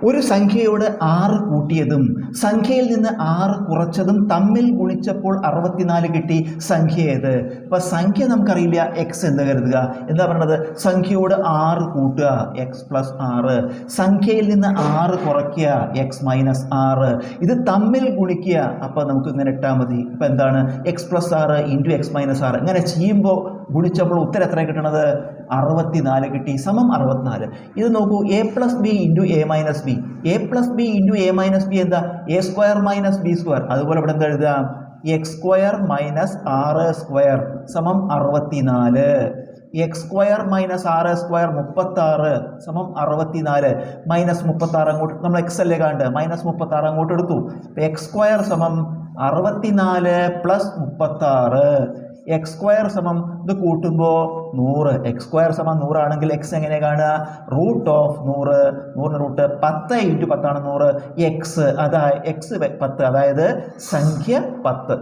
ഒരു സംഖ്യയോട് 6 കൂട്ടിയതും സംഖ്യയിൽ നിന്ന് 6 കുറച്ചതും തമ്മിൽ ഗുണിച്ചപ്പോൾ 64 കിട്ടി. സംഖ്യ ഏത്? അപ്പോൾ സംഖ്യ നമുക്കറിയില്ല, എക്സ് എന്ന് കരുതുക. എന്താ പറയണത്? സംഖ്യയോട് 6 കൂട്ടുക, എക്സ് പ്ലസ് 6. സംഖ്യയിൽ നിന്ന് 6 കുറയ്ക്കുക, എക്സ് മൈനസ് 6. ഇത് തമ്മിൽ ഗുണിക്കുക. അപ്പോൾ നമുക്ക് ഇങ്ങനെ ഇട്ടാൽ മതി. അപ്പോൾ എന്താണ്? X plus 6 into X minus 6. ഇങ്ങനെ ചെയ്യുമ്പോൾ ഗുണിച്ചപ്പോൾ ഉത്തരം എത്ര കിട്ടണത്? 64 കിട്ടി. സമം 64. ഇത് നോക്കൂ, A plus B into A minus B. A plus B into A minus B എന്താ? A square minus B square. അതുപോലെ ഇവിടെ എന്താ എഴുതാം? എക്സ് സ്ക്വയർ മൈനസ് 6 സ്ക്വയർ സമം 64. എക്സ് സ്ക്വയർ മൈനസ് 6 സ്ക്വയർ 36 സമം 64. മൈനസ് 36 അങ്ങോട്ട് നമ്മൾ എക്സ് അല്ലേ കാണുന്നത്, മൈനസ് 36 അങ്ങോട്ട് എടുത്തു. എക്സ് സ്ക്വയർ സമം 64 പ്ലസ് 36. എക്സ് സ്ക്വയർ സമം ഇത് കൂട്ടുമ്പോൾ 100. എക്സ് സ്ക്വയർ സമം 100 ആണെങ്കിൽ എക്സ് എങ്ങനെ കാണുക? Root of 100. 100 റൂട്ട് 10 ഇൻറ്റു 10 ആണ് 100. എക്സ് അതായത് എക്സ് 10, അതായത് സംഖ്യ 10.